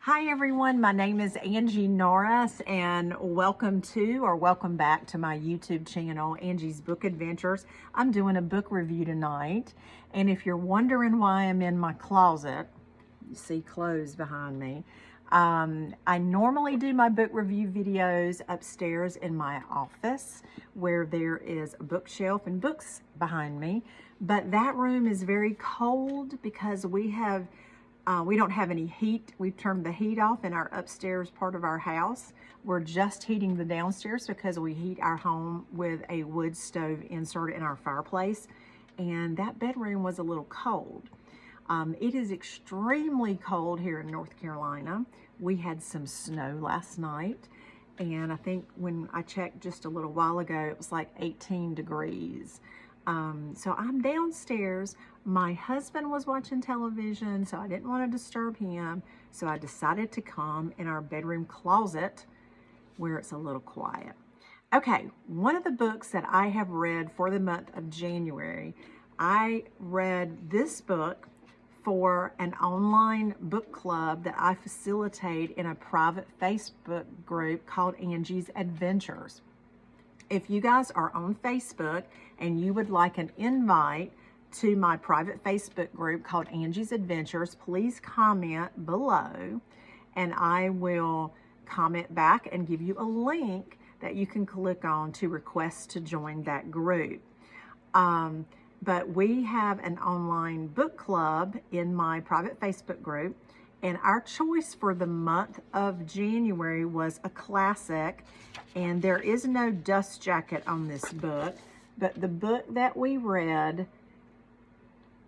Hi everyone, my name is Angie Norris and welcome back to my YouTube channel, Angie's Book Adventures. I'm doing a book review tonight, and if you're wondering why I'm in my closet, you see clothes behind me. I normally do my book review videos upstairs in my office where there is a bookshelf and books behind me, but that room is very cold because we don't have any heat. We've turned the heat off in our upstairs part of our house. We're just heating the downstairs because we heat our home with a wood stove inserted in our fireplace, and that bedroom was a little cold. It is extremely cold here in North Carolina. We had some snow last night, and I think when I checked just a little while ago, it was like 18 degrees. So I'm downstairs. My husband was watching television, so I didn't want to disturb him. So I decided to come in our bedroom closet where it's a little quiet. Okay, one of the books that I have read for the month of January, I read this book for an online book club that I facilitate in a private Facebook group called Angie's Adventures. If you guys are on Facebook and you would like an invite to my private Facebook group called Angie's Adventures, please comment below and I will comment back and give you a link that you can click on to request to join that group. But we have an online book club in my private Facebook group, and our choice for the month of January was a classic, and there is no dust jacket on this book, but the book that we read,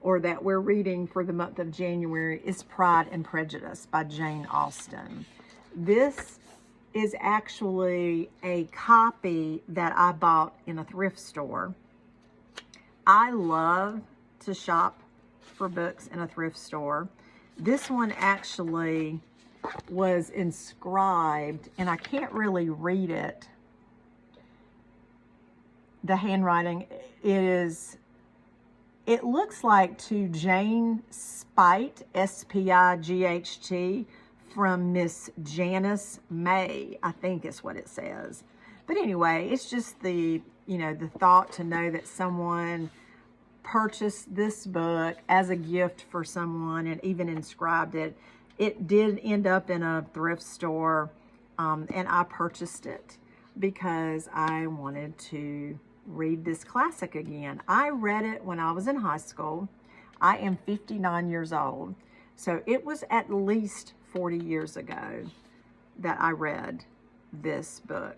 or that we're reading for the month of January, is Pride and Prejudice by Jane Austen. This is actually a copy that I bought in a thrift store. I love to shop for books in a thrift store. This one actually was inscribed, and I can't really read it. The handwriting it looks like to Jane Spight, S-P-I-G-H-T, from Miss Janice May, I think is what it says. But anyway, it's just the thought to know that someone purchased this book as a gift for someone and even inscribed it. It did end up in a thrift store, and I purchased it because I wanted to read this classic again. I read it when I was in high school. I am 59 years old, so it was at least 40 years ago that I read this book.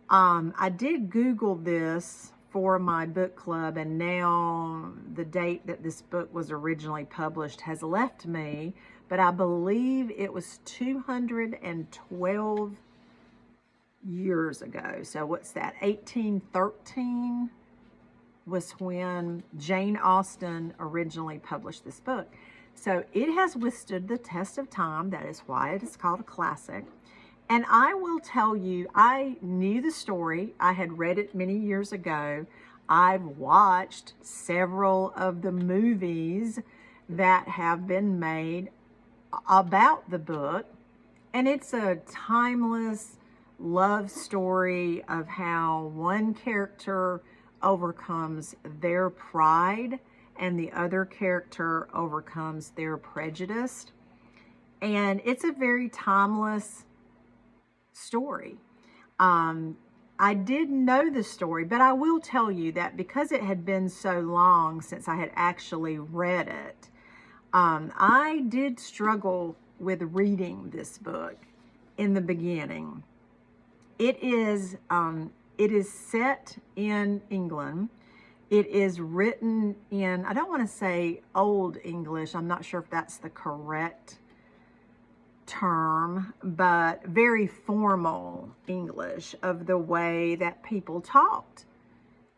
I did Google this for my book club, and now the date that this book was originally published has left me, but I believe it was 212 years ago. So what's that? 1813 was when Jane Austen originally published this book. So it has withstood the test of time. That is why it is called a classic. And I will tell you, I knew the story. I had read it many years ago. I've watched several of the movies that have been made about the book. And it's a timeless love story of how one character overcomes their pride and the other character overcomes their prejudice. And it's a very timeless story. I did know the story, but I will tell you that because it had been so long since I had actually read it, I did struggle with reading this book in the beginning. It is set in England. It is written in, I don't want to say Old English. I'm not sure if that's the correct term, but very formal English of the way that people talked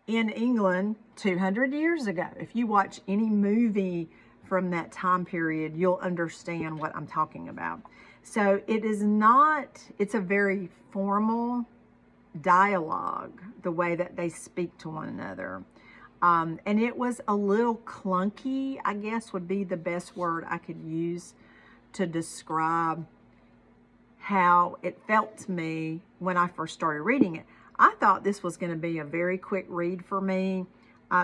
in England 200 years ago. If you watch any movie from that time period, you'll understand what I'm talking about. So it's a very formal dialogue, the way that they speak to one another. And it was a little clunky, I guess would be the best word I could use to describe how it felt to me when I first started reading it. I thought this was going to be a very quick read for me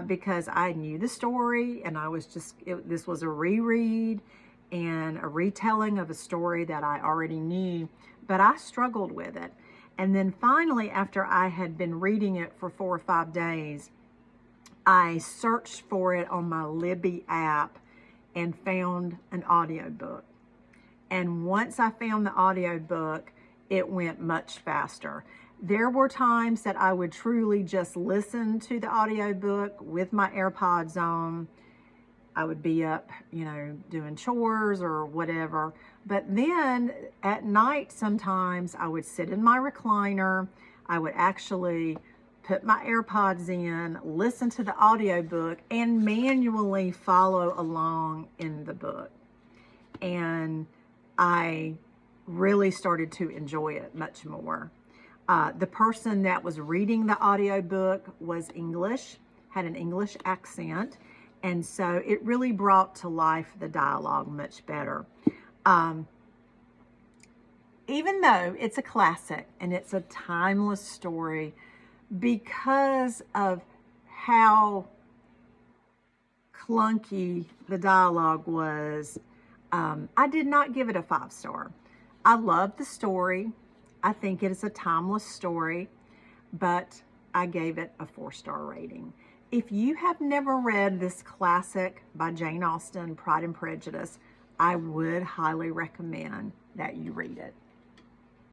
because I knew the story, and I was this was a reread and a retelling of a story that I already knew, but I struggled with it. And then finally, after I had been reading it for 4 or 5 days, I searched for it on my Libby app and found an audiobook. And once I found the audiobook, it went much faster. There were times that I would truly just listen to the audiobook with my AirPods on. I would be up, doing chores or whatever. But then at night, sometimes I would sit in my recliner. I would actually put my AirPods in, listen to the audiobook, and manually follow along in the book. And I really started to enjoy it much more. The person that was reading the audiobook was English, had an English accent, and so it really brought to life the dialogue much better. Even though it's a classic and it's a timeless story, because of how clunky the dialogue was, I did not give it a 5-star. I love the story. I think it is a timeless story, but I gave it a 4-star rating. If you have never read this classic by Jane Austen, Pride and Prejudice, I would highly recommend that you read it.